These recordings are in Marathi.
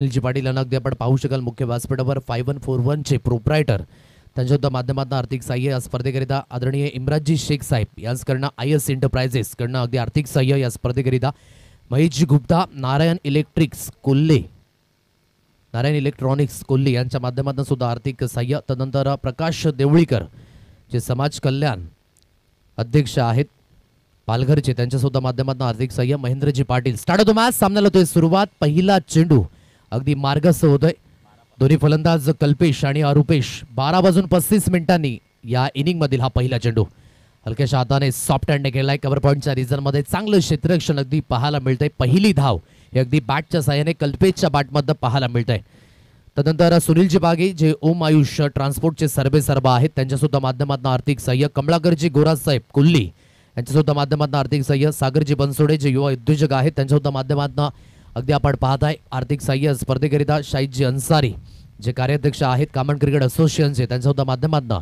सुनीलजी पाटील यांना अगदी आपण पाहू शकाल मुख्य व्यासपीठावर 5141 चे प्रोप्रायटर त्यांच्या माध्यमातून आर्थिक सहाय्य या स्पर्धेकरिता आदरणीय इम्राजी शेख साहेब यांच्याकडनं IS एंटरप्राइजेस कडनं अगदी आर्थिक सहाय्य या स्पर्धेकरिता महेशजी गुप्ता नारायण इलेक्ट्रॉनिक्स कोल्हे यांच्या माध्यमातून सुद्धा आर्थिक सहाय्य। तदनंतर प्रकाश देवळीकर जे समाज कल्याण अध्यक्ष आहेत पालघरचे त्यांच्या सुद्धा माध्यमातून आर्थिक सहाय्य। महेंद्रजी पाटील स्टार्ट होतो मॅच, सामन्याला होतोय सुरुवात। पहिला चेंडू अगदी मार्गस्थ होतोय। दोन्ही फलंदाज कल्पेश आणि अरुपेश 12:35 या इनिंग मधील हा पहिला चेंडू हलक्याशा हाताने सॉफ्ट हँडने खेळलाय। कव्हर पॉईंटच्या रिझन मध्ये चांगलं क्षेत्ररक्षण अगदी पाहायला मिळतंय। पहिली धाव हे अगदी बॅटच्या साहाय्याने कल्पेशच्या बॅटमध्ये पाहायला मिळतंय। तदनंतर सुनीलजी बागे जे ओम आयुष ट्रान्सपोर्टचे सर्वेसर्वा आहेत त्यांच्या सुद्धा माध्यमातून आर्थिक सहाय्य। कमळाकरजी गोरासाहेब कोल्हे यांच्या सुद्धा माध्यमातून आर्थिक सहाय्य। सागरजी बनसोडे जे युवा उद्योजक आहेत त्यांच्या सुद्धा माध्यमातून अगदी आपण पाहताय आर्थिक सहाय्य स्पर्धेकरिता। शाहिदजी अन्सारी जे कार्याध्यक्ष आहेत कॉमन क्रिकेट असोसिएशनचे त्यांच्या सुद्धा माध्यमातून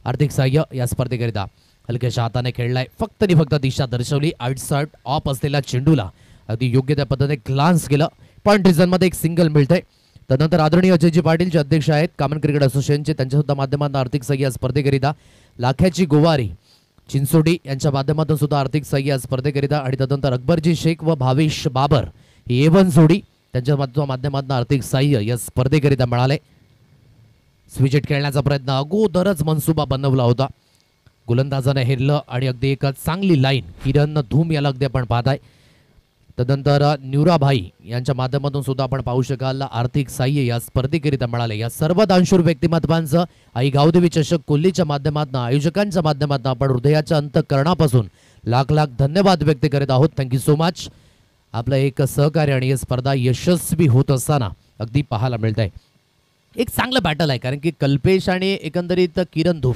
आर्थिक सहाय्य या स्पर्धेकरिता। हलक्याशा हाताने खेळलाय, फक्त आणि फक्त दिशा दर्शवली। आउटसाइड ऑफ असलेल्या चेंडूला अगदी योग्य त्या पद्धतीने ग्लान्स केलं। पॉइंट रिझन मध्ये एक सिंगल मिळतंय। तदनंतर आदरणीय अजयजी पाटील जे अध्यक्ष आहेत कॉमन क्रिकेट असोसिएशनचे त्यांच्या सुद्धा माध्यमातून आर्थिक सहाय्य या स्पर्धेकरिता। लाख्याची गोवारी चिंचोडी यांच्या माध्यमातून सुद्धा आर्थिक सहाय्य या स्पर्धेकरिता। आणि तदनंतर अकबरजी शेख व भावेश बाबर ही A1 जोडी त्यांच्या माध्यमातून आर्थिक सहाय्य या स्पर्धेकरिता मिळाले। स्विचेट खेळण्याचा प्रयत्न अगोदरच मनसुबा बनवला होता, गोलंदाजाने हेरलं आणि अगदी एक चांगली लाईन किरण धूम याला अगदी आपण पाहताय। तदनंतर न्यूराभाई यांच्या माध्यमातून सुद्धा आपण पाहू शकाल आर्थिक सहाय्य या स्पर्धेकरिता मिळाले। या सर्व दानशूर व्यक्तिमत्वांचं आई गावदेवी चषक कोल्हेच्या माध्यमातून आयोजकांच्या माध्यमातून आपण हृदयाच्या अंतःकरणापासून लाख लाख धन्यवाद व्यक्त करीत आहोत। Thank you so much. आपलं एक सहकार्य आणि ही स्पर्धा यशस्वी होत असताना अगदी पाहायला मिळत आहे। एक चांगलं बॅटल आहे, कारण की कल्पेश आणि एकंदरीत किरण धूम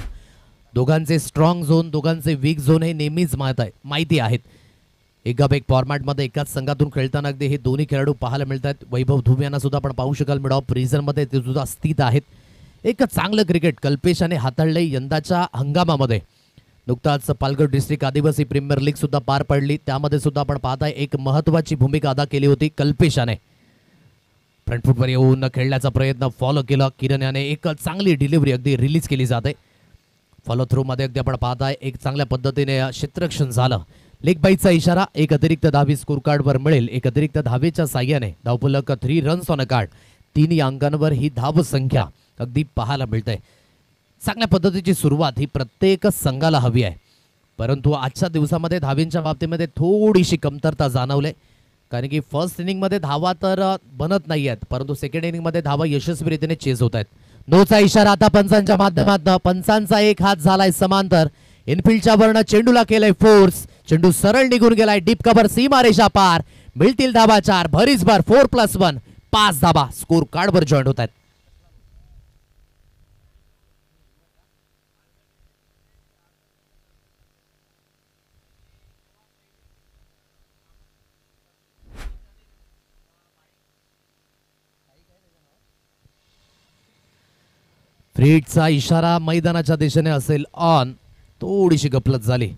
दोघांचे स्ट्रॉंग झोन दोघांचे वीक झोन हे नेहमीच माहिती आहेत। एकापेक फॉर्मॅटमध्ये एकाच संघातून खेळताना अगदी हे दोन्ही खेळाडू पाहायला मिळतात। वैभव धूम यांना सुद्धा आपण पाहू शकाल मिड ऑफ मध्ये ते सुद्धा स्थित आहेत। एक चांगलं क्रिकेट कल्पेशाने हाताळले यंदाच्या हंगामामध्ये। नुकताच पालघर डिस्ट्रिक्ट आदिवासी प्रीमियर लीग सुद्धा पार पडली, त्यामध्ये सुद्धा आपण पाहताय एक महत्त्वाची भूमिका अदा केली होती कल्पेशाने। फ्रंट फुटवर येऊन खेळण्याचा प्रयत्न फॉलो केला किरण याने, एक चांगली डिलिव्हरी अगदी रिलीज केली जाते। फॉलो थ्रू मध्ये अगदी आपण पाहताय एक चांगल्या पद्धतीने क्षेत्ररक्षण झालं। लेग बाईचा इशारा, एक अतिरिक्त धावी स्कोर कार्डवर मिळेल। एक अतिरिक्त धावेच्या साह्याने धावफलक 3 रन्स ऑन अ कार्ड, 3 या अंकांवर ही धाव संख्या अगदी पाहायला मिळते। चांगल्या पद्धतीची सुरुवात ही प्रत्येक संघाला हवी आहे, परंतु आजच्या दिवसामध्ये धावींच्या बाबतीमध्ये थोडीशी कमतरता जाणवले, कारण की फर्स्ट इनिंग मध्ये धावा तर बनत नाही आहेत, परंतु सेकंड इनिंग मध्ये धावा यशस्वीरित्याने चेज होत आहेत। नोचा इशारा आता पंचांच्या माध्यमातून, पंचांचा एक हात झालाय समांतर। इनफिल्डच्या वर्ण चेंडूला केलाय फोर्स, चेंडू सरळ निघून गेलाय डीप कव्हर सीमारेषा पार। मिळतील धावा 4, भरीसभर 4+1 5 धावा स्कोर कार्डवर जॉईंट होत आहेत। फ्रीडचा इशारा मैदानाच्या दिशेने असेल ऑन, थोडीशी गफलत झाली,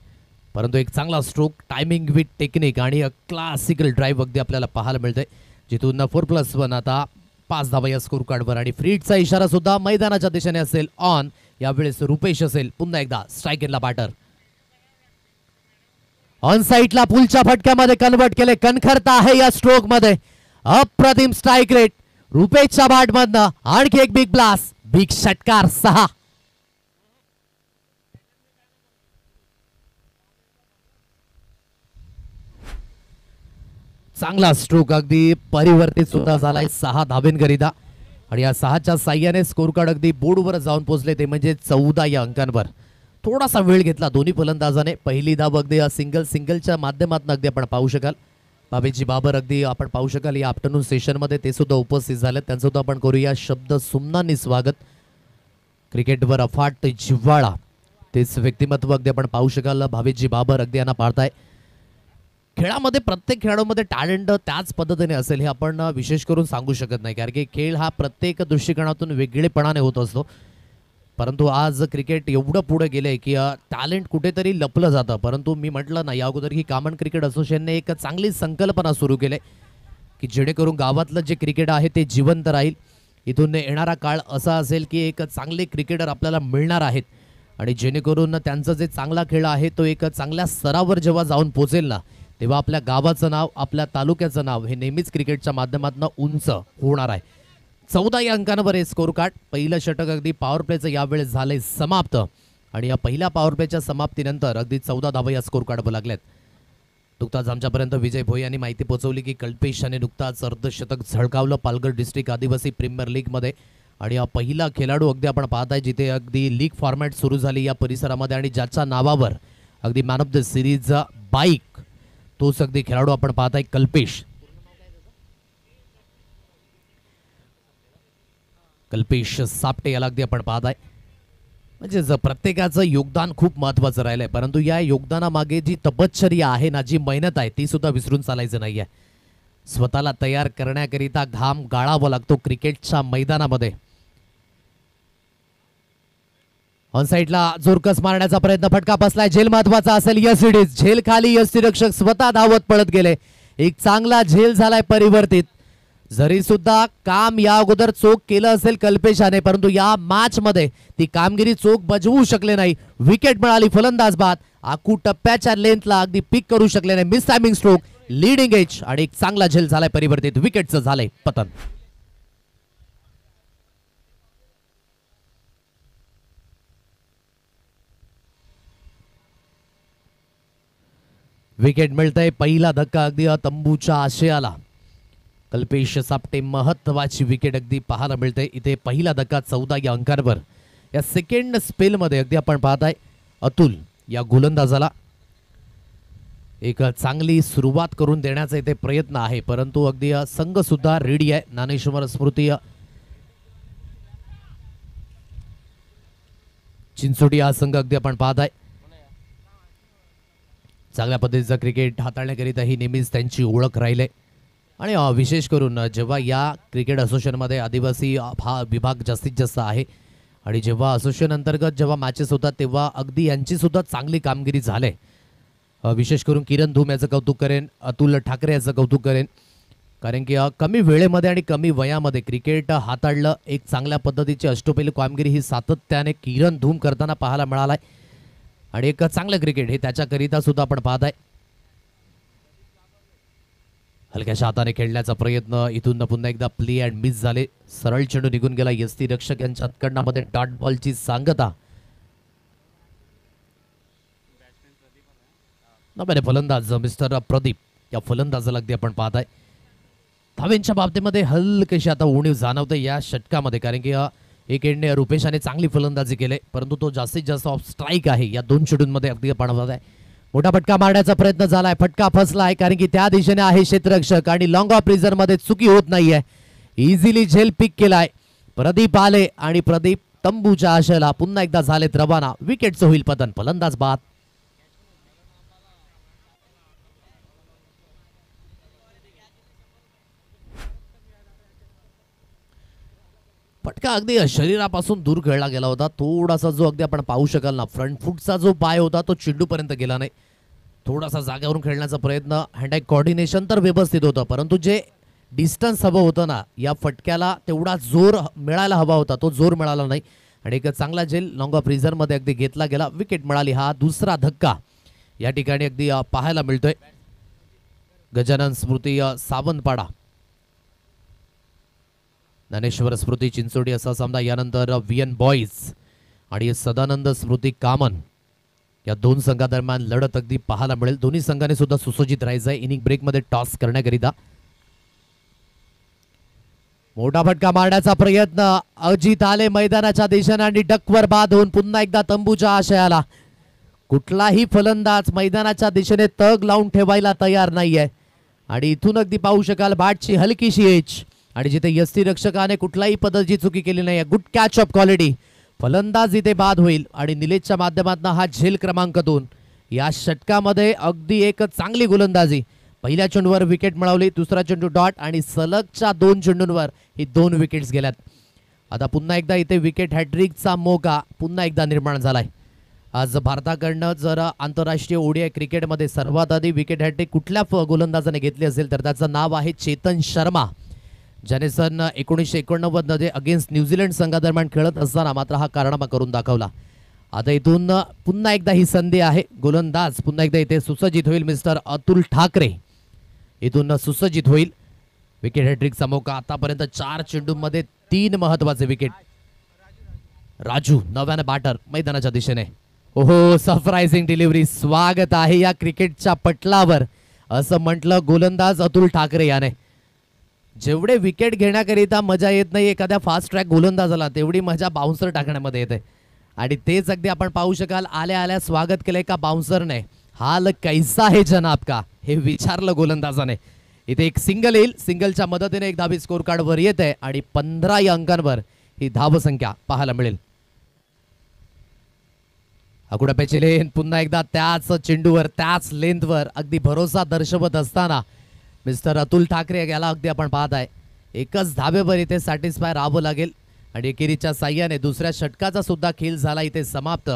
परंतु एक चांगला स्ट्रोक टायमिंग विथ टेक्निक आणि क्लासिकल ड्राईव्ह अगदी आपल्याला पाहायला मिळते, जिथून 4+1 आता 5 धावा या स्कोर कार्डवर। आणि फ्रीडचा इशारा सुद्धा मैदानाच्या दिशेने असेल ऑन, यावेळेस रुपेश असेल पुन्हा एकदा स्ट्राईक एंडला बॅटर ऑन साईडला पुलच्या फटक्यामध्ये कन्वर्ट केले। कणखरता आहे या स्ट्रोक मध्ये, अप्रतिम स्ट्राईक रेट रुपेशच्या बॅटमधनं। आणखी एक बिग ब्लास्ट, बिग षटकार 6। चांगला स्ट्रोक अगदी परिवर्तित सुद्धा झालाय 6 धावेंकरिता, आणि या 6च्या साह्याने स्कोर कार्ड अगदी बोर्डवर जाऊन पोहोचले, ते म्हणजे 14 या अंकांवर। थोडासा वेळ घेतला दोन्ही फलंदाजाने। पहिली धाव अगदी सिंगलच्या माध्यमातून अगदी आपण पाहू शकाल भावेशजी बाबर अगदी आपण पाहू शकाल या आफ्टरनून सेशन मध्ये ते सुद्धा उपस्थित झाले, त्यांचं सुद्धा आपण करूया शब्द सुमनांनी स्वागत। क्रिकेटवर अफाट जिव्हाळा तेच व्यक्तिमत्व अगदी आपण पाहू शकाल भावेशजी बाबर अगदी यांना पाहताय। खेळामध्ये प्रत्येक खेळाडूमध्ये टॅलेंट त्याच पद्धतीने असेल हे आपण विशेष करून सांगू शकत नाही, कारण की खेळ हा प्रत्येक दृष्टिकोनातून वेगळेपणाने होत असतो। परंतु आज क्रिकेट एवढं पुढे गेलंय की टॅलेंट कुठेतरी लपलं जातं। परंतु मी म्हटलं ना या अगोदर की कॉमन क्रिकेट असोसिएशनने एक चांगली संकल्पना सुरू केली, की जेणेकरून गावातलं जे क्रिकेट आहे ते जिवंत राहील. इथून येणारा काळ असा असेल की एक चांगले क्रिकेटर आपल्याला मिळणार आहेत आणि जेणेकरून त्यांचं जे चांगला खेळ आहे तो एक चांगल्या स्तरावर जेव्हा जाऊन पोचेल ना, तेव्हा आपल्या गावाचं नाव, आपल्या तालुक्याचं नाव हे नेहमीच क्रिकेटच्या माध्यमातून उंच होणार आहे. 14 या अंकांवर हे स्कोर कार्ड. पहिलं षटक अगदी पॉवर प्लेचं यावेळेस झालंय समाप्त आणि या पहिल्या पॉवर प्लेच्या समाप्तीनंतर अगदी 14 धावा या स्कोर कार्डवर लागल्यात. नुकताच आमच्यापर्यंत विजय भोई यांनी माहिती पोहोचवली की कल्पेश याने नुकताच अर्धशतक झळकावलं पालघर डिस्ट्रिक्ट आदिवासी प्रीमियर लीगमध्ये आणि हा पहिला खेळाडू अगदी आपण पाहत आहे जिथे अगदी लीग फॉर्मॅट सुरू झाली या परिसरामध्ये आणि ज्याच्या नावावर अगदी man of the series bike तोच अगदी खेळाडू आपण पाहत आहे कल्पेश. कल्पेश सापटे याला अगदी आपण पाहत आहे. म्हणजे प्रत्येकाचं योगदान खूप महत्त्वाचं राहिलंय, परंतु या योगदानामागे जी तपश्चर्या आहे ना, जी मेहनत आहे ती सुद्धा विसरून चालायचं नाहीये. स्वतःला तयार करण्याकरिता घाम गाळावा लागतो क्रिकेटच्या मैदानामध्ये. ऑन साइडला जोरकस मारण्याचा प्रयत्न, फटका बसलाय. झेल महत्वाचा असेल. यस झेल खाली यष्टीरक्षक स्वतः धावत पळत गेले. एक चांगला झेल झालाय परिवर्तित. जरी सुद्धा काम या अगोदर चोख केलं असेल कल्पेशाने, परंतु या मॅच मध्ये ती कामगिरी चोख बजवू शकले नाही. विकेट मिळाली. फलंदाज बाद. आकू टप्प्याच्या लेंथला अगदी पिक करू शकले नाही. Miss timing stroke, leading edge आणि एक चांगला झेल झालाय परिवर्तित. विकेटचं झालंय पतन. विकेट मिळतंय. पहिला धक्का अगदी तंबूच्या आशयाला. कल्पेश सापटे महत्वाची विकेट अगदी पाहायला मिळते इथे. पहिला धक्का 14 या अंकांवर. या सेकंड स्पेलमध्ये अगदी आपण पाहताय अतुल या गोलंदाजाला एक चांगली सुरुवात करून देण्याचा इथे प्रयत्न आहे, परंतु अगदी संघ सुद्धा रेडी आहे. ज्ञानेश्वर स्मृती चिंचोटी हा संघ अगदी आपण पाहताय चांगल्या पद्धतीचं क्रिकेट हाताळण्याकरिता ही नेहमीच त्यांची ओळख राहिले. आणि विशेष करून जेव्हा या क्रिकेट असोसिएशनमध्ये आदिवासी हा विभाग जास्तीत जास्त आहे आणि जेव्हा असोसिएशन अंतर्गत जेव्हा मॅचेस होतात तेव्हा अगदी यांची सुद्धा चांगली कामगिरी झाले. विशेष करून किरण धूम याचं कौतुक करेन, अतुल ठाकरे याचं कौतुक करेन, कारण की कमी वेळेमध्ये आणि कमी वयामध्ये क्रिकेट हाताळलं. एक चांगल्या पद्धतीची अष्टपैलू कामगिरी ही सातत्याने किरण धूम करताना पाहायला मिळालाय आणि एक चांगलं क्रिकेट हे त्याच्याकरिता सुद्धा आपण पाहताय. हलक्याशा हाताने खेळण्याचा प्रयत्न, इथून पुन्हा एकदा प्ले अँड मिस झाले. सरळ चेंडू निघून गेला. यष्टी रक्षक यांच्या हातकंडामध्ये डॉट बॉलची सांगता. नव्याने फलंदाज मिस्टर प्रदीप या फलंदाजाला अगदी आपण पाहताय. धावेंच्या बाबतीमध्ये हलकेशी आता उणीव जाणवते या षटकामध्ये, कारण की एक एंडने रुपेशाने चांगली फलंदाजी केले, परंतु तो जास्तीत जास्त ऑफ स्ट्राईक आहे या दोन चेंडूंमध्ये अगदी आपण पाहताय. मोठा फटका मारण्याचा प्रयत्न झालाय. फटका फसलाय कारण की त्या दिशेने आहे क्षेत्ररक्षक आणि लॉंग ऑफ रिझर मध्ये चुकी होत नाहीये. इझिली झेल पिक केलाय. प्रदीप आले आणि प्रदीप तंबूच्या आशेला पुन्हा एकदा झालेत रवाना. विकेटचं होईल पतन. फलंदाज बाद. फटका अगदी शरीरापासून दूर खेळला गेला होता. थोडासा जो अगदी आपण पाहू शकाल ना, फ्रंट फुटचा जो पाय होता तो चेंडूपर्यंत गेला नाही. थोडासा जागेवरून खेळण्याचा प्रयत्न, हँड आय कोऑर्डिनेशन तर व्यवस्थित होतं, परंतु जे डिस्टन्स हवं होतं ना या फटक्याला तेवढा जोर मिळायला हवा होता, तो जोर मिळाला नाही आणि एक चांगला झेल लॉंग ऑफ रिझरमध्ये अगदी घेतला गेला. विकेट मिळाली. हा दुसरा धक्का या ठिकाणी अगदी पाहायला मिळतोय. गजानन स्मृती सावंतपाडा, ज्ञानेश्वर स्मृती चिंचोटी असा सामना. यानंतर VN बॉईज आणि सदानंद स्मृती कामन या दोन संघादरम्यान लढत अगदी पाहायला मिळेल. दोन्ही संघाने सुद्धा सुसज्जित राहायचं आहे इनिंग ब्रेकमध्ये टॉस करण्याकरिता. मोठा फटका मारण्याचा प्रयत्न. अजित आले मैदानाच्या दिशेने आणि डकवर बाद होऊन पुन्हा एकदा तंबूच्या आशयाला. कुठलाही फलंदाज मैदानाच्या दिशेने तग लावून ठेवायला तयार नाहीये आणि इथून अगदी पाहू शकाल बॅटची हलकीशी एज आणि जिथे यष्टीरक्षकाने कुठलाही पद्धतीची चुकी केली नाही. Good catch of quality. फलंदाज इथे बाद होईल आणि निलेशच्या माध्यमातून हा झेल क्रमांक 2 या षटकामध्ये अगदी एक चांगली गोलंदाजी. पहिल्या चेंडूवर विकेट मिळवली, दुसरा चेंडू डॉट आणि सलगच्या 2 चेंडूंवर ही 2 विकेट्स गेल्यात. आता पुन्हा एकदा इथे विकेट हॅट्रिकचा मोका पुन्हा एकदा निर्माण झालाय. आज भारताकडनं जर आंतरराष्ट्रीय ओडीआय क्रिकेटमध्ये सर्वात आधी विकेट हॅट्रिक कुठल्या गोलंदाजाने घेतली असेल तर त्याचं नाव आहे चेतन शर्मा, ज्याने सन 1989 मध्ये अगेन्स्ट न्यूझीलंड संघादरम्यान खेळत असताना मात्र हा कारनामा करून दाखवला. आता इथून पुन्हा एकदा ही संधी आहे. गोलंदाज पुन्हा एकदा इथे सुसज्जित होईल. मिस्टर अतुल ठाकरे इथून सुसज्जित होईल. विकेट हॅट्रिकचा मौका. आतापर्यंत 4 चेंडूंमध्ये 3 महत्वाचे विकेट. राजू नव्याने बॅटर मैदानाच्या दिशेने. ओहो, सरप्राइझिंग डिलिव्हरी. स्वागत आहे या क्रिकेटच्या पटलावर असं म्हटलं गोलंदाज अतुल ठाकरे याने. जेवढे विकेट घेण्याकरिता मजा येत नाही एखाद्या फास्ट ट्रॅक गोलंदाजाला, तेवढी मजा बाउन्सर टाकण्यामध्ये येते. आणि तेच अगदी आपण पाहू शकाल. आल्या आल्या स्वागत केलंय का बाउन्सरने. हाल कैसा है जनाब का, हे विचारलं गोलंदाजाने. इथे एक सिंगल येईल. सिंगलच्या मदतीने एक धाबी स्कोर कार्डवर येत आहे आणि 15 या अंकांवर ही धावसंख्या पाहायला मिळेल. अकुडाप्याची लेन पुन्हा एकदा त्याच चेंडूवर त्याच लेंथवर अगदी भरोसा दर्शवत असताना मिस्टर अतुल ठाकरे याला अगदी आपण पाहत आहे. एकच धाबेवर इथे सॅटिस्फाय राहावं लागेल. आणि एकेरीच्या साह्याने दुसऱ्या षटकाचा सुद्धा खेळ झाला इथे समाप्त.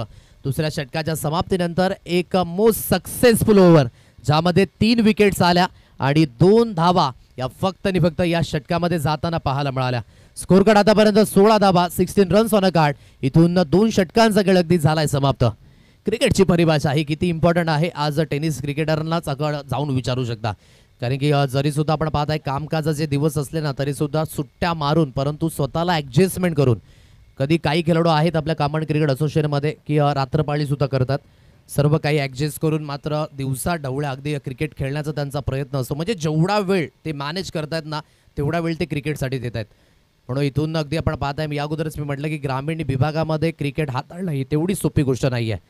दुसऱ्या षटकाच्या समाप्तीनंतर एक मोस्ट सक्सेसफुल ओव्हर ज्यामध्ये 3 विकेट्स आल्या आणि 2 धावा या फक्त आणि फक्त या षटकामध्ये जाताना पाहायला मिळाल्या. स्कोर कार्ड आतापर्यंत 16 धावा, 16 रन्स ऑन अ कार्ड. इथून 2 षटकांचा खेळ अगदी झालाय समाप्त. क्रिकेटची परिभाषा ही किती इम्पॉर्टंट आहे आज टेनिस क्रिकेटरनाच जाऊन विचारू शकता. कारण की जरी सुद्धा आपण पाहत आहे कामकाजाचे दिवस असले ना तरी सुद्धा सुट्ट्या मारून परंतु स्वतःला ॲडजस्टमेंट करून, कधी काही खेळाडू आहेत आपल्या कॉमन क्रिकेट असोसिएशनमध्ये की रात्रपाळी सुद्धा करतात, सर्व काही ॲडजस्ट करून मात्र दिवसा ढवळ्या अगदी क्रिकेट खेळण्याचा त्यांचा प्रयत्न असतो. म्हणजे जेवढा वेळ ते मॅनेज करतायत ना तेवढा वेळ ते क्रिकेटसाठी देत आहेत. म्हणून इथून अगदी आपण पाहत आहे. या अगोदरच मी म्हटलं की ग्रामीण विभागामध्ये क्रिकेट हाताळणं ही तेवढी सोपी गोष्ट नाही आहे.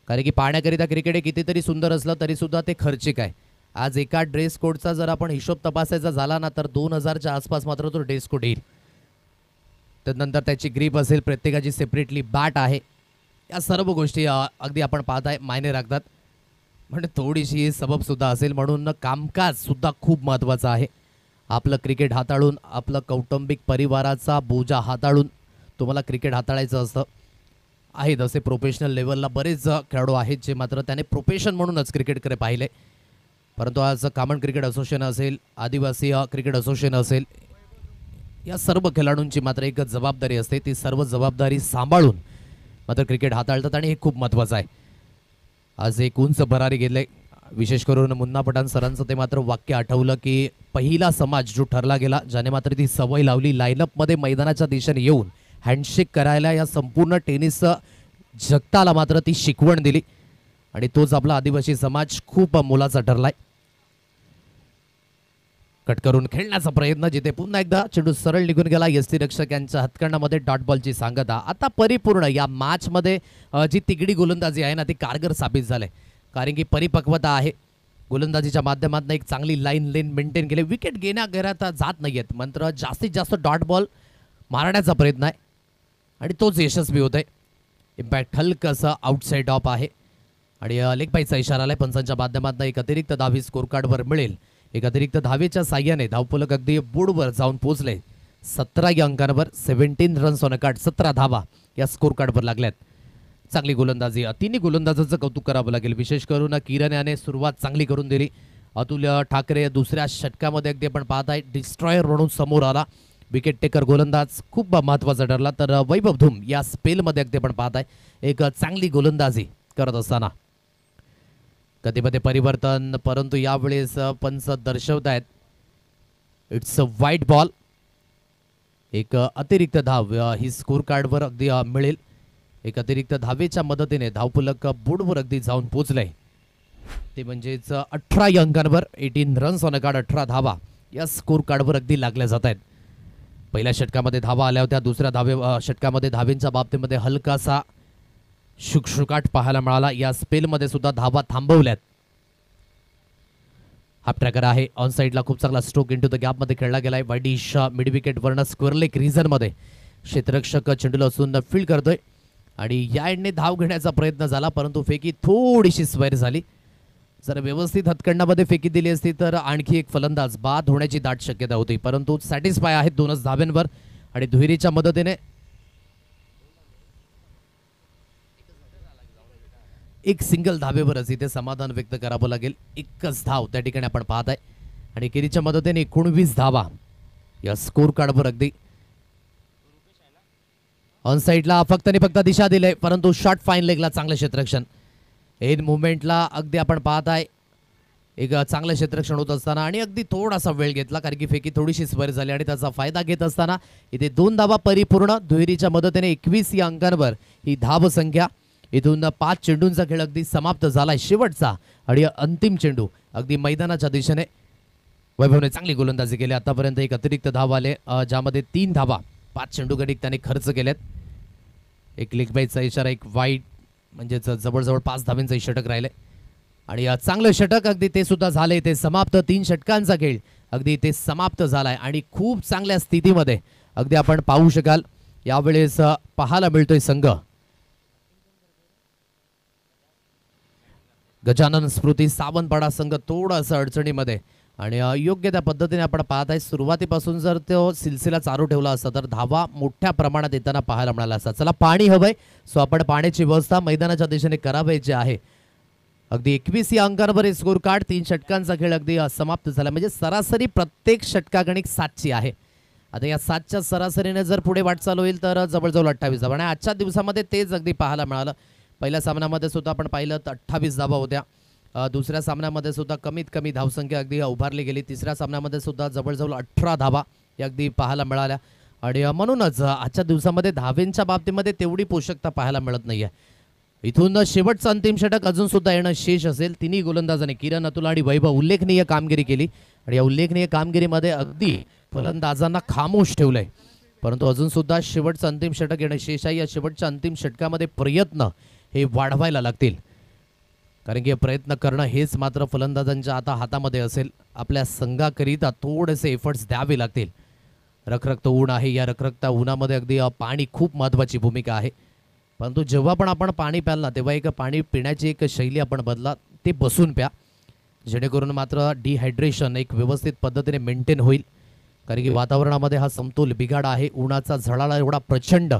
कारण की पाहण्याकरिता क्रिकेट हे कितीतरी सुंदर असलं तरीसुद्धा ते खर्चिक आहे. आज एका ड्रेस कोडचा जर आपण हिशोब तपासायचा झाला ना तर 2000च्या आसपास मात्र तो ड्रेस कोड येईल. त्यानंतर त्याची ग्रीप असेल, प्रत्येकाची सेपरेटली बॅट आहे. या सर्व गोष्टी अगदी आपण पाहत आहे मायने राखतात. म्हणजे थोडीशी सबबसुद्धा असेल. म्हणून कामकाजसुद्धा खूप महत्त्वाचं आहे. आपलं क्रिकेट हाताळून, आपलं कौटुंबिक परिवाराचा बोजा हाताळून तुम्हाला क्रिकेट हाताळायचं असतं. आहेत असे प्रोफेशनल लेवलला बरेच खेळाडू आहेत जे मात्र त्याने प्रोफेशन म्हणूनच क्रिकेटकडे पाहिले. परंतु आज कॉमन क्रिकेट असोसिएशन असेल, आदिवासी क्रिकेट असोसिएशन असेल, या सर्व खेळाडूंची मात्र एक जबाबदारी असते. ती सर्व जबाबदारी सांभाळून मात्र क्रिकेट हाताळतात आणि हे खूप महत्त्वाचं आहे. आज एक उंच भरारी गेले. विशेष करून मुन्ना पठाण सरांचं ते मात्र वाक्य आठवलं की पहिला समाज जो ठरला गेला ज्याने मात्र ती सवय लावली लाईनअपमध्ये मैदानाच्या दिशेने येऊन हँडशेक करायला, या संपूर्ण टेनिस जगताला मात्र ती शिकवण दिली आणि तोच आपला आदिवासी समाज खूप मोलाचा ठरलाय. कट करून खेळण्याचा प्रयत्न, जिथे पुन्हा एकदा चेंडू सरळ निघून गेला. यष्टीरक्षक यांच्या हातकंडामध्ये डॉट बॉलची सांगता. आता परिपूर्ण या मॅचमध्ये जी तिगडी गोलंदाजी आहे ना ती कारगर साबित झाले. कारण की परिपक्वता आहे. गोलंदाजीच्या माध्यमातून एक चांगली लाईन मेंटेन केली. विकेट घेण्याकरता जात नाहीयेत, मात्र जास्तीत जास्त डॉट बॉल मारण्याचा प्रयत्न आहे आणि तोच यशस्वी होत आहे. इम्पॅक्ट हलकंसं आउटसाईड ऑफ आहे आणि लेग बाईचा इशारा आलाय पंचांच्या माध्यमातून. एक अतिरिक्त धावी स्कोर कार्डवर मिळेल. एक अतिरिक्त धावेच्या साह्याने धावफलक अगदी बोर्डवर जाऊन पोहोचले. 17 या अंकांवर 17 रन्स ऑन अ कार्ड, 17 धावा या स्कोर कार्डवर लागल्यात. चांगली गोलंदाजी. तिन्ही गोलंदाजाचं कौतुक करावं लागेल. विशेष करून किरण याने सुरुवात चांगली करून दिली. अतुल ठाकरे दुसऱ्या षटकामध्ये अगदी आपण पाहत आहे डिस्ट्रॉयर म्हणून समोर आला. विकेट टेकर गोलंदाज खूप महत्त्वाचा ठरला. तर वैभव धूम या स्पेलमध्ये अगदी आपण पाहत आहे एक चांगली गोलंदाजी करत असताना कधीमध्ये परिवर्तन, परंतु यावेळेस पंच दर्शवत आहेत इट्स अ व्हाईट बॉल. एक अतिरिक्त धाव ही स्कोर कार्डवर अगदी मिळेल. एक अतिरिक्त धावेच्या मदतीने धावफलक बोर्डवर अगदी जाऊन पोचलंय. ते म्हणजेच 18 या अंकांवर 18 रन्स ऑन अ कार्ड, 18 या स्कोर कार्डवर अगदी लागल्या जात आहेत. पहिल्या षटकामध्ये धावा आल्या होत्या. दुसऱ्या षटकामध्ये धावेंच्या बाबतीमध्ये हलकासा शुकशुकाट पाहायला मिळाला. या स्पेलमध्ये सुद्धा धावा थांबवल्यात. हाफ ट्रॅकर आहे ऑन साईडला. खूप चांगला स्ट्रोक इंटू द गॅपमध्ये खेळला गेलाय. वाईडिश मिड विकेट वरनं स्क्वेअर लेग रिझनमध्ये क्षेत्ररक्षक चेंडूला असून फील्ड करतोय आणि या एंडने धाव घेण्याचा प्रयत्न झाला, परंतु फेकी थोडीशी स्क्वेअर झाली. जर व्यवस्थित हातखंडामध्ये फेकी दिली असती तर आणखी एक फलंदाज बाद होण्याची दाट शक्यता होती, परंतु सॅटिस्फाय आहेत 2च धाब्यांवर आणि दुहेरीच्या मदतीने एक सिंगल धाबेवरच इथे समाधान व्यक्त करावं लागेल. एकच धाव त्या ठिकाणी आपण पाहत आहे आणि केरीच्या मदतीने 19 धावा या स्कोर कार्डवर अगदी ऑन साईडला फक्त आणि फक्त दिशा दिले, परंतु शॉर्ट फाईन लेगला चांगलं क्षेत्ररक्षण. एन मुवमेंटला अगदी आपण पाहत आहे एक चांगलं क्षेत्ररक्षण होत असताना आणि अगदी थोडासा वेळ घेतला कारण की फेकी थोडीशी स्वर झाली आणि त्याचा फायदा घेत असताना इथे 2 धावा परिपूर्ण. दुहेरीच्या मदतीने 21 या अंकांवर ही धाव संख्या. इथून 5 चेंडूंचा खेळ अगदी समाप्त झालाय. शेवटचा आणि अंतिम चेंडू अगदी मैदानाच्या दिशेने. वैभवने चांगली गोलंदाजी केली आतापर्यंत. एक अतिरिक्त धाव आले ज्यामध्ये 3 धावा 5 चेंडू गडी त्याने खर्च केलेत. एक लेग बाईचा इशारा, एक वाईट, म्हणजेच जवळजवळ 5 धावांचं षटक राहिले आणि चांगलं षटक अगदी ते सुद्धा झाले. ते समाप्त. 3 षटकांचा खेळ अगदी ते समाप्त झालाय आणि खूप चांगल्या स्थितीमध्ये अगदी आपण पाहू शकाल यावेळेस पाहायला मिळतोय संघ गजानन स्मृती सावंतवाडा संघ थोडासा अडचणीमध्ये आणि योग्य त्या पद्धतीने आपण पाहत आहे. सुरुवातीपासून जर तो सिलसिला चालू ठेवला असता तर धावा मोठ्या प्रमाणात येताना पाहायला मिळाला असता. चला, पाणी हवंय, सो आपण पाण्याची व्यवस्था मैदानाच्या दिशेने करावायची आहे. अगदी 21 या अंकांवर स्कोर कार्ड. 3 षटकांचा खेळ अगदी समाप्त झाला. म्हणजे सरासरी प्रत्येक षटकागणिक 7ची आहे. आता या 7च्या सरासरीने जर पुढे वाटचाल होईल तर जवळजवळ 28 धावा आणि आजच्या दिवसामध्ये तेच अगदी पाहायला मिळालं. पहिल्या सामन्यामध्ये सुद्धा आपण पाहिलं तर 28 धावा होत्या. दुसऱ्या सामन्यामध्ये सुद्धा कमीत कमी धावसंख्या अगदी उभारली गेली. तिसऱ्या सामन्यामध्ये सुद्धा जवळजवळ 18 धावा या अगदी पाहायला मिळाल्या आणि म्हणूनच आजच्या दिवसामध्ये धावेंच्या बाबतीमध्ये तेवढी पोषकता पाहायला मिळत नाहीये. इथून शेवटचं अंतिम षटक अजून सुद्धा येणं शेष असेल. तिन्ही गोलंदाजांनी किरण, अतुल आणि वैभव उल्लेखनीय कामगिरी केली आणि या उल्लेखनीय कामगिरीमध्ये अगदी फलंदाजांना खामोश ठेवलंय. परंतु अजून सुद्धा शेवटचं अंतिम षटक येणं शेष आहे. या शेवटच्या अंतिम षटकामध्ये प्रयत्न हे वाढवायला लागतील कारण की प्रयत्न करणं हेच मात्र फलंदाजांच्या आता हातामध्ये असेल. आपल्या संघाकरिता थोडेसे एफर्ट्स द्यावे लागतील. रखरखत ऊन आहे. या रखरखता उन्हामध्ये अगदी पाणी खूप महत्त्वाची भूमिका आहे. परंतु जेव्हा पण आपण पाणी प्याल ना तेव्हा एक पाणी पिण्याची एक शैली आपण बदला. ते बसून प्या जेणेकरून मात्र डिहायड्रेशन एक व्यवस्थित पद्धतीने मेंटेन होईल. कारण की वातावरणामध्ये हा समतोल बिघाड आहे. उन्हाचा झळाळा एवढा प्रचंड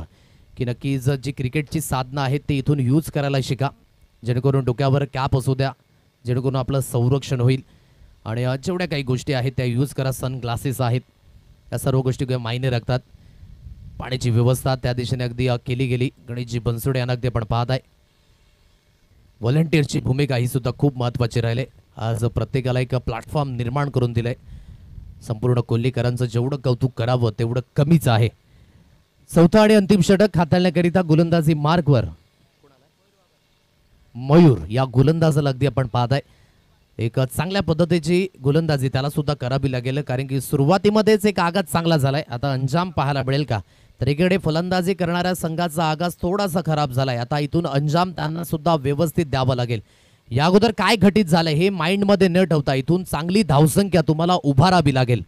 की नक्कीच जी क्रिकेटची साधनं आहेत ती इथून यूज करायला शिका. जेणेकरून डोक्यावर कॅप असू द्या, जेणेकरून आपलं संरक्षण होईल आणि जेवढ्या काही गोष्टी आहेत त्या यूज करा. सन ग्लासेस आहेत, या सर्व गोष्टी मायने राखतात. पाण्याची व्यवस्था त्या दिशेने अगदी केली गेली. गणेशजी बनसोडे यांना अगदी आपण पाहत आहे. व्हॉलंटियरची भूमिका ही सुद्धा खूप महत्त्वाची राहिले. आज प्रत्येकाला एक प्लॅटफॉर्म निर्माण करून दिलंय. संपूर्ण कोल्हेकरांचं जेवढं कौतुक करावं तेवढं कमीच आहे. चौथा आणि अंतिम षटक हाताळण्याकरिता गोलंदाजी मार्कवर मयूर या गोलंदाजाला अगदी आपण पाहत आहे. एक चांगल्या पद्धतीची गोलंदाजी त्याला सुद्धा करावी लागेल कारण की सुरुवातीमध्येच एक आगाज चांगला झालाय. आता अंजाम पाहायला मिळेल का? तर इकडे फलंदाजी करणाऱ्या संघाचा आगाज थोडासा खराब झालाय. आता इथून अंजाम त्यांना सुद्धा व्यवस्थित द्यावं लागेल. या अगोदर काय घटित झालंय हे माइंडमध्ये न ठेवता इथून चांगली धावसंख्या तुम्हाला उभारावी लागेल.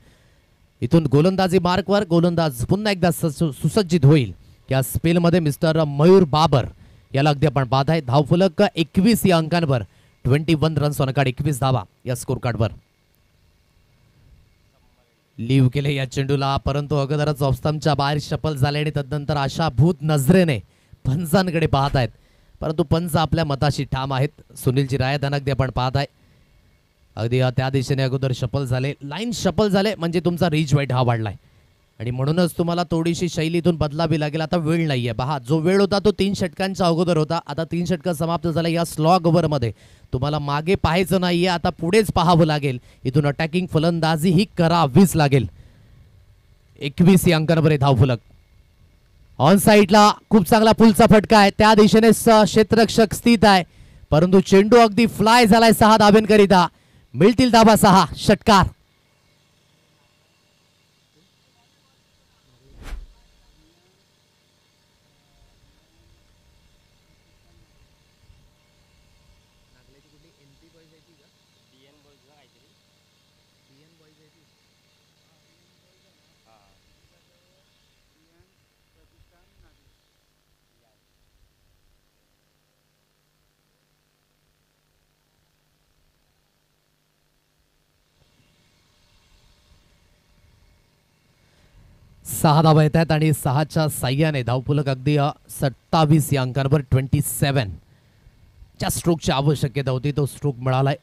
इथून गोलंदाजी मार्कवर गोलंदाज पुन्हा एकदा सुसज्जित होईल. या स्पेलमध्ये मिस्टर मयूर बाबर याला अगदी आपण पाहत आहे. धावफलक 21 या अंकांवर. 21 रन्स ऑन कार्ड, 21 धावा या स्कोर कार्डवर. लीव केले या चेंडूला परंतु अगोदरच ऑफस्टंपच्या बाहेर शफल झाले आणि तदनंतर आशाभूत नजरेने पंचांकडे पाहत आहेत. परंतु पंच आपल्या मताशी ठाम आहेत. सुनीलची राय अगदी आपण पाहत आहे. अगदी त्या दिशेने अगोदर शफल झाले, लाईन शफल झाले म्हणजे तुमचा रीच वाईट हा वाढलाय आणि म्हणूनच तुम्हाला थोडीशी शैलीतून बदलावी लागेल. आता वेळ नाहीये. पहा, जो वेळ होता तो 3 षटकांच्या अगोदर होता. आता 3 षटकं समाप्त झाले. या स्लॉग ओव्हरमध्ये तुम्हाला मागे पाहायचं नाहीये, आता पुढेच पाहावं लागेल. इथून अटॅकिंग फलंदाजी ही करावीच लागेल. 21 या अंकांवर धावफलक. ऑन साईडला खूप चांगला पुलचा फटका आहे. त्या दिशेने क्षेत्ररक्षक स्थित आहे परंतु चेंडू अगदी फ्लाय झालाय 6 धाब्यांकरिता. मिळतील धाबा 6. षटकार. सहा धावा येत आहेत आणि 6च्या साह्याने धावफलक अगदी 27 या अंकांवर. 27. ज्या स्ट्रोकची आवश्यकता होती तो स्ट्रोक मिळालाय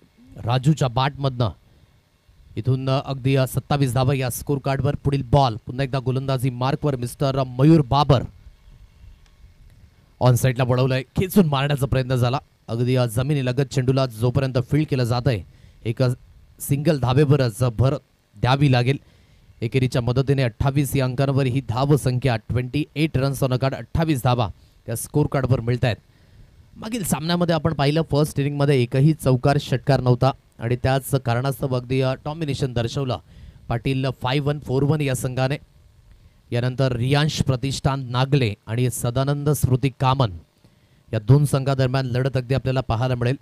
राजूच्या बॅटमधनं. इथून अगदी 27 धावा या स्कोर कार्डवर. पुढील बॉल पुन्हा एकदा गोलंदाजी मार्कवर मिस्टर मयूर बाबर. ऑन साईडला वळवलंय, खेचून मारण्याचा प्रयत्न झाला. अगदी जमिनीलगत चेंडूला जोपर्यंत फील्ड केलं जात आहे एक सिंगल धावेवरच भर द्यावी लागेल. एकेरीच्या मदतीने 28 या अंकांवर ही धाव संख्या 28 रन्स ऑन कार्ड. 28 धावा त्या स्कोर कार्डवर मिळत आहेत. मागील सामन्यामध्ये आपण पाहिलं फर्स्ट इनिंगमध्ये एकही चौकार षटकार नव्हता आणि त्याच कारणास्तव अगदी डॉमिनेशन दर्शवलं पाटील 5-1 4-1 या संघाने. यानंतर रियांश प्रतिष्ठान नागले आणि सदानंद स्मृती कामन या दोन संघादरम्यान लढत अगदी आपल्याला पाहायला मिळेल.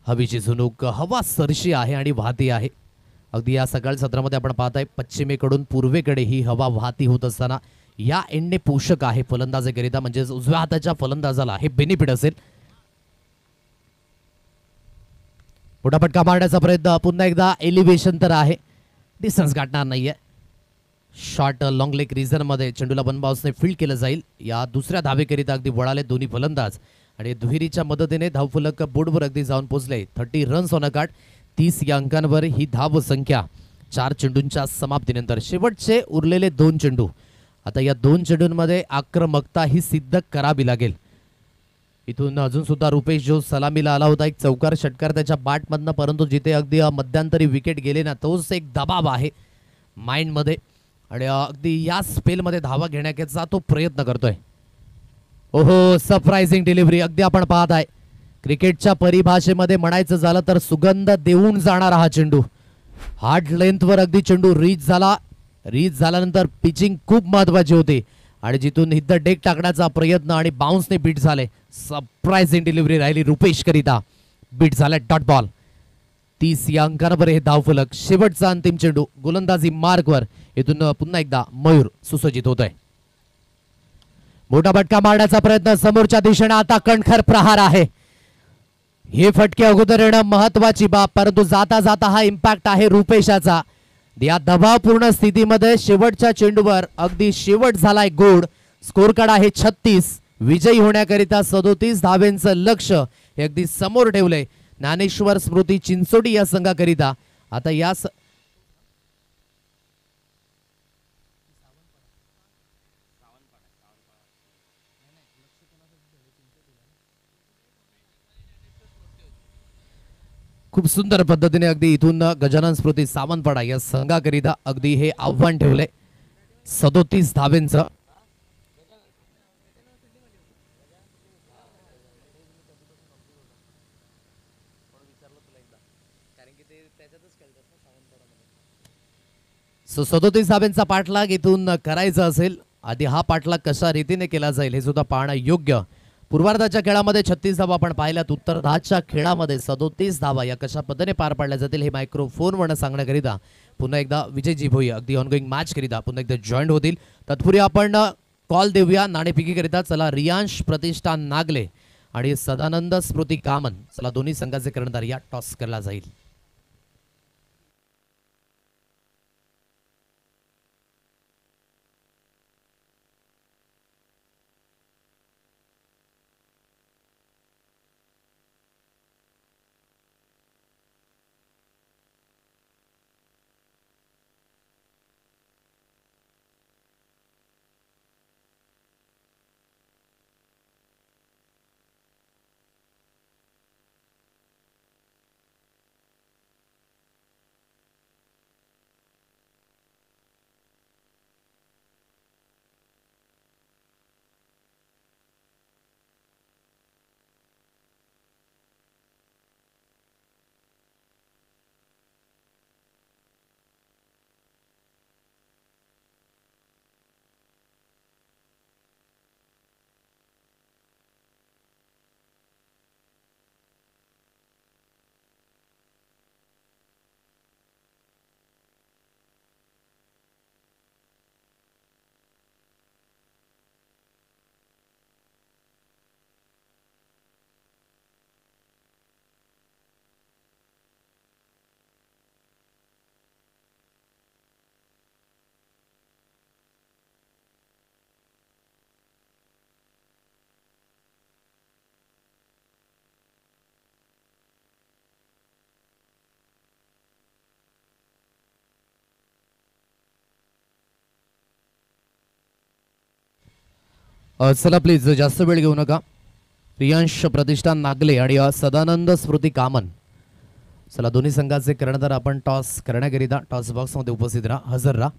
हवेची झुणूक हवा सरशी आहे आणि वाहती आहे. अगदी या सकाळ सत्रामध्ये आपण पाहताय पश्चिमेकडून पूर्वेकडे ही हवा वाहती होत असताना या एंडने पोषक आहे फलंदाजीकरिता, म्हणजेच उजव्या हाताच्या फलंदाजाला हे बेनिफिट असेल. मोठा फटका मारण्याचा प्रयत्न, पुन्हा एकदा एलिव्हेशन तर आहे, डिस्टन्स गाठणार नाहीये. शॉर्ट लॉंग लेग रिझन मध्ये चेंडूला वन बाउन्सने फील्ड केलं जाईल. या दुसऱ्या धावेकरिता अगदी वळाले दोन्ही फलंदाज आणि दुहेरीच्या मदतीने धावफलक बोर्डवर अगदी जाऊन पोहोचले. 30 रन्स ऑन कार्ड. 30 या अंकांवर ही धाव संख्या 4 चेंडूंच्या समाप्तीनंतर. शेवटचे उरलेले 2 चेंडू. आता या 2 चेंडूंमध्ये आक्रमकता ही सिद्ध करावी लागेल. इथून अजून सुद्धा रुपेश जो सलामीला आला होता, एक चौकार षटकार त्याच्या बॅटमधनं, परंतु जिथे अगदी मध्यंतरी विकेट गेले ना, तोच एक दबाव आहे माइंडमध्ये आणि अगदी या स्पेलमध्ये धावा घेण्याचा तो प्रयत्न करतोय. ओहो, सरप्राइझिंग डिलिव्हरी. अगदी आपण पाहत आहे क्रिकेटच्या परिभाषेमध्ये म्हणायचं झालं तर सुगंध देऊन जाणारा हा चेंडू. हार्ड लेंथवर अगदी चेंडू रीच झाला. रीच झाल्यानंतर पिचिंग खूप महत्वाची होती आणि जिथून हिद्द डेक टाकण्याचा प्रयत्न आणि बाउन्सने बीट झाले. सरप्राइझिंग डिलिव्हरी राहिली रुपेश करिता. बीट झाला डॉट बॉल. 30 या अंकांवर हे धावफलक. शेवटचा अंतिम चेंडू गोलंदाजी मार्कवर. इथून पुन्हा एकदा मयूर सुसज्जित होतोय. मोठा फटका मारण्याचा प्रयत्न समोरच्या दिशेने. आता कणखर प्रहार आहे. हे फटके अगोदर येणं महत्वाची बाब, परंतु जाता जाता हा इम्पॅक्ट आहे रुपेशाचा. या दबावपूर्ण स्थितीमध्ये शेवटच्या चेंडूवर अगदी शेवट झालाय गोड. स्कोर कार्ड आहे 36. विजयी होण्याकरिता 37 धावेंचं लक्ष हे अगदी समोर ठेवलंय ज्ञानेश्वर स्मृती चिंचोडी या संघाकरिता. आता या खूप सुंदर पद्धतीने अगदी इथून गजानन स्मृती सावंतवाडा या संघाकरिता अगदी हे आव्हान ठेवले 37 धावेंचं. सो 37 धावेंचा पाठलाग इथून करायचा असेल. आधी हा पाठलाग कशा रीतीने केला जाईल हे सुद्धा पाहणं योग्य. पूर्वार्धाच्या खेळामध्ये 36 धावा आपण पाहिल्यात. उत्तरार्धाच्या खेळामध्ये 37 धावा या कशा पद्धतीने पार पाडल्या जातील हे मायक्रोफोनवरून सांगण्याकरिता पुन्हा एकदा विजयजी भोई अगदी ऑनगोईंग मॅच करिता पुन्हा एकदा जॉईन होतील. तत्पूर्वी आपण कॉल देऊया नाणेफेकीकरिता. चला, रियांश प्रतिष्ठान नागले आणि सदानंद स्मृती कामन, चला दोन्ही संघाचे कर्णधार या टॉस केला जाईल. चला प्लीज जास्त वेळ घेऊ नका. रियांश प्रतिष्ठान नागले आणि सदानंद स्मृती कामन, चला दोन्ही संघाचे कर्णधार आपण टॉस करण्याकरिता टॉस बॉक्समध्ये उपस्थित राहा, हजर राहा.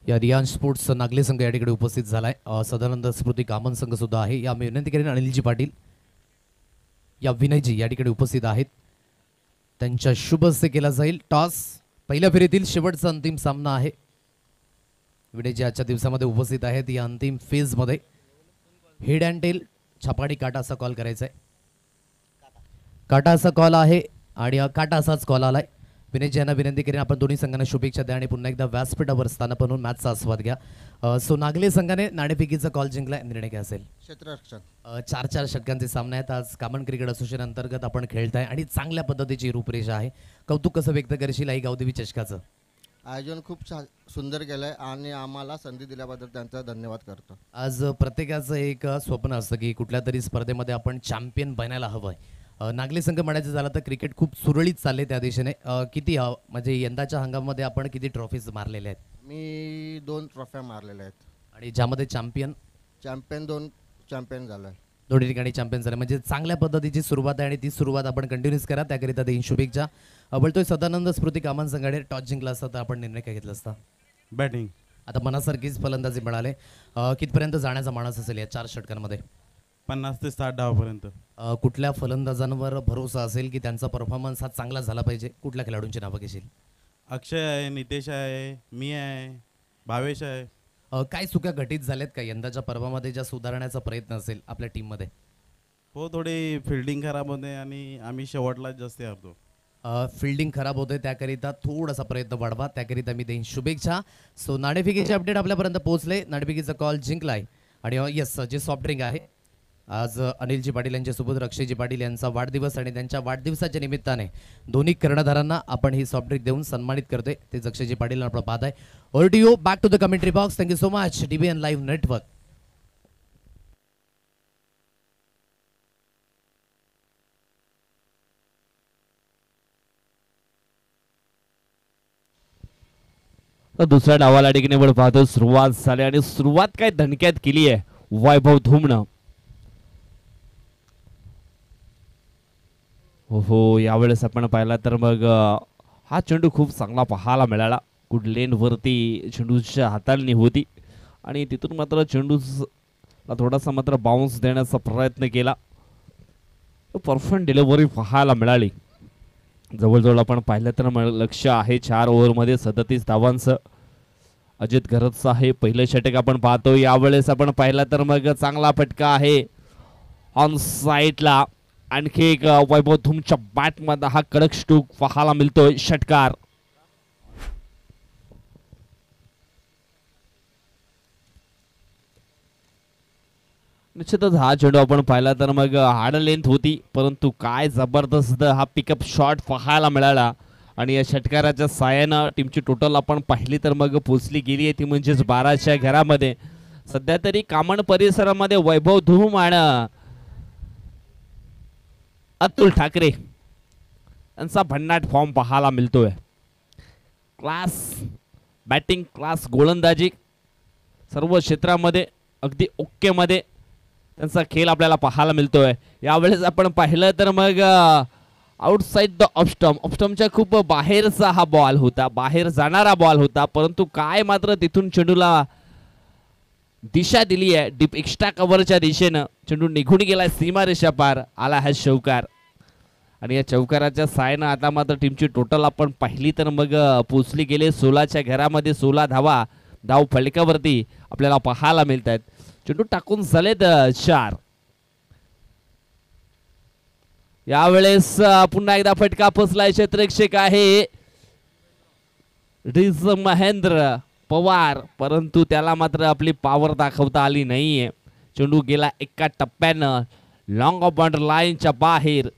या रियान स्पोर्ट्स नागले संघ या ठिकाणी उपस्थित झालाय. सदानंद स्मृती कामन संघ सुद्धा आहे. या मी विनंती करेन अनिलजी पाटील या विनयजी या ठिकाणी उपस्थित आहेत, त्यांच्या शुभ हस्ते केला जाईल. टॉस पहिल्या फेरीतील शेवटचा अंतिम सामना आहे. विनयजी आजच्या दिवसामध्ये उपस्थित आहेत. या अंतिम फेज मध्ये हेड अँड टेल छापाडी काटा असा कॉल करायचा आहे. काटा असा कॉल आहे आणि काटा असाच कॉल आलाय. विनयजी यांना विनंती करेन आपण दोन्ही संघांना शुभेच्छा द्या आणि पुन्हा एकदा व्यासपीठावर स्थान बनवून मॅचचा आस्वाद घ्या. सो नागले संघाने नाणेफेकीचा कॉल जिंकलाय. निर्णय काय असेल? क्षेत्ररक्षण. 4-4 षटकांचे सामने आहेत. आज कॉमन क्रिकेट असोसिएशन अंतर्गत आपण खेळताय आणि चांगल्या पद्धतीची रूपरेषा आहे. कौतुक कसं व्यक्त करशील आई गावदेवी चषकाचं? आयोजन खूप सुंदर केलं आहे आणि आम्हाला संधी दिल्याबद्दल त्यांचा धन्यवाद करतो. आज प्रत्येकाचं एक स्वप्न असतं की कुठल्या तरी स्पर्धेमध्ये आपण चॅम्पियन बनायला हवं आहे. नागले संघ म्हणायचं झालं तर क्रिकेट खूप सुरळीत चालले त्या दिशेने. किती म्हणजे यंदाच्या हंगामामध्ये आपण किती ट्रॉफीज मारलेल्या आहेत? मी 2 ट्रॉफ्या मारलेल्या आहेत आणि ज्यामध्ये चॅम्पियन 2 चॅम्पियन झालो आहे. दोन्ही ठिकाणी चॅम्पियन झाले म्हणजे चांगल्या पद्धतीची सुरुवात आहे आणि ती सुरुवात आपण कंटिन्यूस करा. त्याकरिता देईन शुभेच्छा. बोलतोय सदानंद स्मृती कामन संघाने टॉस जिंकला असता तर आपण निर्णय काय घेतला असता? बॅटिंग. आता मनासारखीच फलंदाजी मिळाले. कितपर्यंत जाण्याचा मानस असेल या 4 षटकांमध्ये? 50 ते 60 धावापर्यंत. कुठल्या फलंदाजांवर भरोसा असेल की त्यांचा परफॉर्मन्स हा चांगला झाला पाहिजे? कुठल्या खेळाडूंची नावं घेशील? अक्षय आहे, नितेश आहे, मी आहे, भावेश आहे. काय चुका घटित झाल्यात का यंदाच्या पर्वामध्ये ज्या सुधारण्याचा प्रयत्न असेल आपल्या टीममध्ये? हो, थोडी फिल्डिंग खराब होते आणि आम्ही शेवटला जास्त हरतो. फिल्डिंग खराब होते त्याकरिता थोडासा प्रयत्न वाढवा. त्याकरिता मी देईन शुभेच्छा. सो नाणेफेकीचे अपडेट आपल्यापर्यंत पोहोचले. नाणेफेकीचा कॉल जिंकलाय आणि यस जे सॉफ्ट ड्रिंक आहे आज अनिलजी पाटील यांच्यासोबत अक्षयजी पाटील यांचा वाढदिवस आणि त्यांच्या वाढदिवसाच्या निमित्ताने दोन्ही कर्णधारांना आपण ही सॉफ्ट ड्रिंक देऊन सन्मानित करतोय. तेच अक्षयजी पाटील आपण पाहत आहे. Over to you, back to the commentary box. Thank you so much DBN live network. दुसऱ्या डावाला ठिकाणी पाहतो सुरुवात झाली आणि सुरुवात काय धणक्यात केली आहे वैभव धुमनं. हो, यावेळेस आपण पाहिला तर मग हा चेंडू खूप चांगला पाहायला मिळाला. गुड लेन वरती चेंडूच्या हाताळणी होती आणि तिथून मात्र चेंडूला थोडासा मात्र बाउन्स देण्याचा प्रयत्न केला. परफेक्ट डिलिव्हरी पाहायला मिळाली. जवळजवळ आपण पाहिलं तर लक्ष आहे 4 ओव्हरमध्ये 37 धावांचं. अजित घरतचं आहे पहिलं षटक आपण पाहतो. यावेळेस आपण पाहिलं तर मग चांगला फटका आहे ऑन साईडला. आणखी एक वैभव धुमच्या बॅटमध्ये हा कडक स्ट्रोक पाहायला मिळतोय. षटकार निश्चितच हा चेंडू आपण पाहिला तर मग हार्ड लेंथ होती, परंतु काय जबरदस्त हा पिकअप शॉट पाहायला मिळाला. आणि या षटकाराच्या साहाय्यानं टीमची टोटल आपण पाहिली तर मग पोचली गेली आहे ती म्हणजेच 12च्या घरामध्ये. सध्या तरी कामण परिसरामध्ये वैभव धुम आणि अतुल ठाकरे यांचा भन्नाट फॉर्म पाहायला मिळतोय. क्लास बॅटिंग, क्लास गोलंदाजी, सर्व क्षेत्रामध्ये अगदी ओके मध्ये त्यांचा खेळ आपल्याला पाहायला मिळतोय. यावेळेस आपण पाहिलं तर मग आउटसाइड द ऑफस्टम्पच्या खूप बाहेरचा हा बॉल होता, बाहेर जाणारा बॉल होता, परंतु काय मात्र तिथून चेंडूला दिशा दिली आहे डीप एक्स्ट्रा कव्हरच्या दिशेनं. चेंडू निघून गेला सीमारेषा पार, आला हा चौकार. आणि या चौकाराच्या साहाय्यानं आता मात्र टीमची टोटल आपण पाहिली तर मग पोचली गेले 16च्या घरामध्ये 16 धावा धाव फलकावरती आपल्याला पाहायला मिळत आहेत. चेंडू टाकून झालेत 4. यावेळेस पुन्हा एकदा फटका पोचलाय. क्षेत्ररक्षक आहे महेंद्र पवार, परंतु त्याला मात्र आपली पॉवर दाखवता आली नाहीये. चेंडू गेला एका टप्प्यानं लॉंग ऑफ बाउंड्री लाईनच्या बाहेर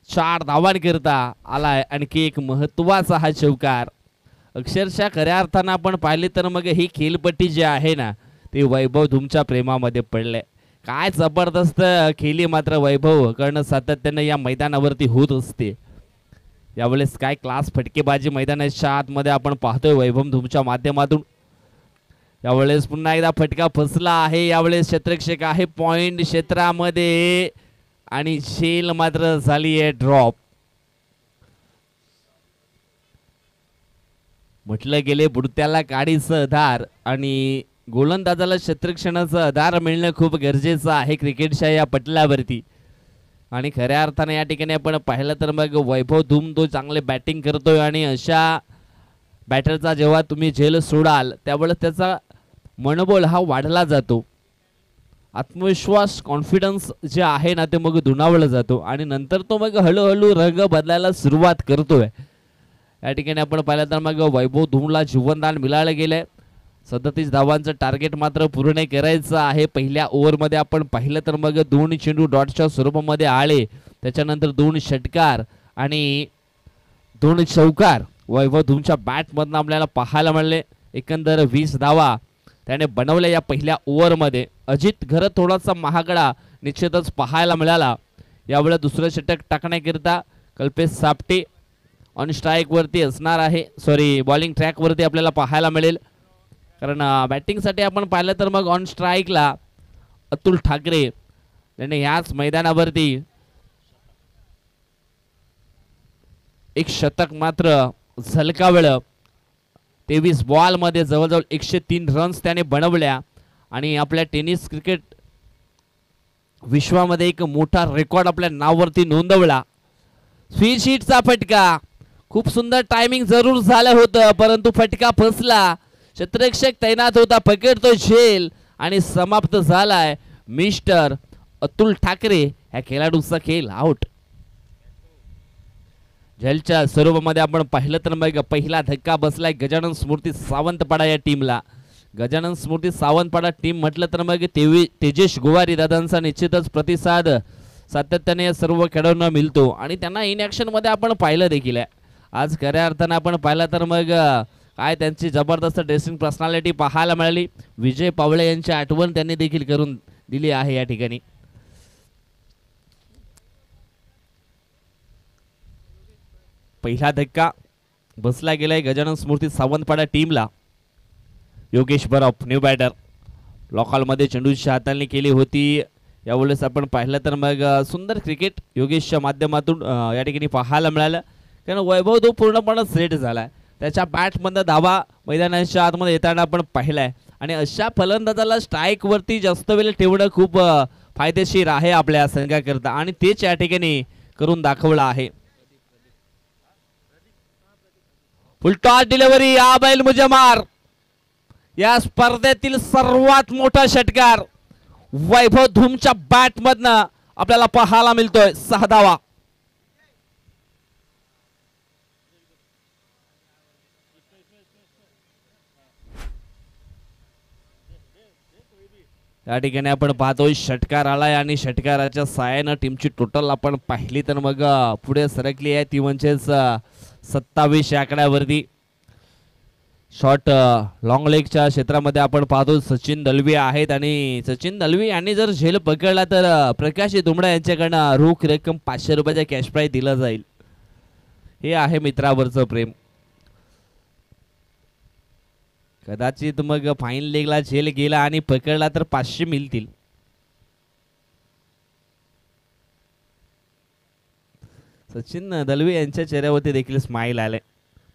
4 धावांकरिता आलाय आणखी एक महत्वाचा हा चौकार. अक्षरशः खऱ्या अर्थानं आपण पाहिले तर मग ही खेळपट्टी जी आहे ना ते वैभव धूमच्या प्रेमामध्ये पडले. काय जबरदस्त खेळी मात्र वैभव करणं सातत्यानं या मैदानावरती होत असते. यावेळेस काय क्लास फटकेबाजी मैदानाच्या आतमध्ये आपण पाहतोय वैभव धूमच्या माध्यमातून. यावेळेस पुन्हा एकदा फटका फसला आहे. यावेळेस क्षेत्ररक्षक आहे पॉइंट क्षेत्रामध्ये आणि शेल मात्र झाली आहे ड्रॉप. म्हटलं गेले बुडत्याला काडीचं आधार आणि गोलंदाजाला क्षेत्ररक्षणाचं आधार मिळणं खूप गरजेचं आहे क्रिकेटच्या या पटलावरती. आणि खऱ्या अर्थाने या ठिकाणी आपण पाहिलं तर मग वैभव धूम तो चांगले बॅटिंग करतोय आणि अशा बॅटरचा जेव्हा तुम्ही झेल सोडाल त्यावेळेस त्याचा मनोबल हा वाढला जातो. आत्मविश्वास कॉन्फिडन्स जे आहे ना ते मग दुणावला जातो आणि नंतर तो मग हळूहळू रंग बदलायला सुरुवात करतोय. या ठिकाणी आपण पाहिलं तर मग वैभव धूमला जीवनदान मिळालं गेलंय. 37 धावांचं टार्गेट मात्र पूर्ण करायचं आहे. पहिल्या ओव्हरमध्ये आपण पाहिलं तर मग 2 चेंडू डॉटच्या स्वरूपामध्ये आले. त्याच्यानंतर 2 षटकार आणि 2 चौकार वैभव धूमच्या बॅटमधनं आपल्याला पाहायला मिळाले. एकंदर 20 धावा त्याने बनवल्या या पहिल्या ओव्हरमध्ये. अजित घरत थोडासा महागडा निश्चितच पाहायला मिळाला. यावेळेस दुसरं षटक टाकण्याकरिता कल्पेश सापटे ऑन स्ट्राईक वरती असणार आहे. सॉरी बॉलिंग ट्रॅक वरती आपल्याला पाहायला मिळेल. कारण बॅटिंगसाठी आपण पाहिलं तर मग ऑन स्ट्राईकला अतुल ठाकरे याने ह्याच मैदानावरती एक शतक मात्र झलकावलं. 23 बॉलमध्ये जवळजवळ 103 रन्स त्याने बनवल्या आणि आपल्या टेनिस क्रिकेट विश्वामध्ये एक मोठा रेकॉर्ड आपल्या नावावरती नोंदवला. स्वीट शीटचा फटका खूप सुंदर टायमिंग जरूर झालं होतं परंतु फटका फसला. क्षेत्ररक्षक तैनात होता पकडतो झेल आणि समाप्त झालाय. मिस्टर अतुल ठाकरे ह्या खेळाडूचा खेळ आउट. झेलच्या स्वरूपामध्ये आपण पाहिलं तर मग पहिला धक्का बसलाय गजानन स्मृती सावंतपाडा या टीमला. गजानन स्मृती सावंतपाडा टीम म्हटलं तर मग तेजेश गोवारी दादांचा निश्चितच प्रतिसाद सातत्याने या सर्व खेळाडूंना मिळतो आणि त्यांना इन ॲक्शन मध्ये आपण पाहिलं देखील आहे. आज खऱ्या अर्थानं आपण पाहिलं तर मग काय त्यांची जबरदस्त ड्रेसिंग पर्सनॅलिटी पाहायला मिळाली. विजय पावळे यांची आठवण त्यांनी देखील करून दिली आहे या ठिकाणी. पहिला धक्का बसला गेलाय गजानन स्मृती सावंतपाडा टीमला. योगेश बरफ न्यू बॅटर लॉकॉलमध्ये चेंडूची हाताळणी केली होती. यावेळेस आपण पाहिलं तर मग सुंदर क्रिकेट योगेशच्या माध्यमातून या ठिकाणी पाहायला मिळालं. कारण वैभव तो पूर्णपणे सेट झालाय. त्याच्या बॅटमधनं धावा मैदानाच्या आतमध्ये येताना आपण पाहिलाय आणि अशा फलंदाजाला स्ट्राईक वरती जास्त वेळ ठेवणं खूप फायदेशीर आहे आपल्या संघाकरता आणि तेच या ठिकाणी करून दाखवलं आहे. फुलटॉस डिलिव्हरी या बैल मुझे मार या स्पर्धेतील सर्वात मोठा षटकार वैभव धूमच्या बॅटमधनं आपल्याला पाहायला मिळतोय. 6 धावा. या ठिकाणी आपण पाहतोय षटकार आलाय आणि षटकाराच्या साहाय्यानं टीमची टोटल आपण पाहिली तर मग पुढे सरकली आहे ती म्हणजेच 27 या आकड्यावरती. शॉर्ट लॉंग लेगच्या क्षेत्रामध्ये आपण पाहतो सचिन दलवी आहेत आणि सचिन दलवी यांनी जर झेल पकडला तर प्रकाश धुमडा यांच्याकडनं रोख रक्कम 500 रुपयाचा कॅश प्राइज दिला जाईल. हे आहे मित्रावरचं प्रेम. कदाचित मग फाईन लेगला झेल गेला आणि पकडला तर 500 मिळतील. सचिन दलवी यांच्या चेहऱ्यावरती देखील स्माइल आले.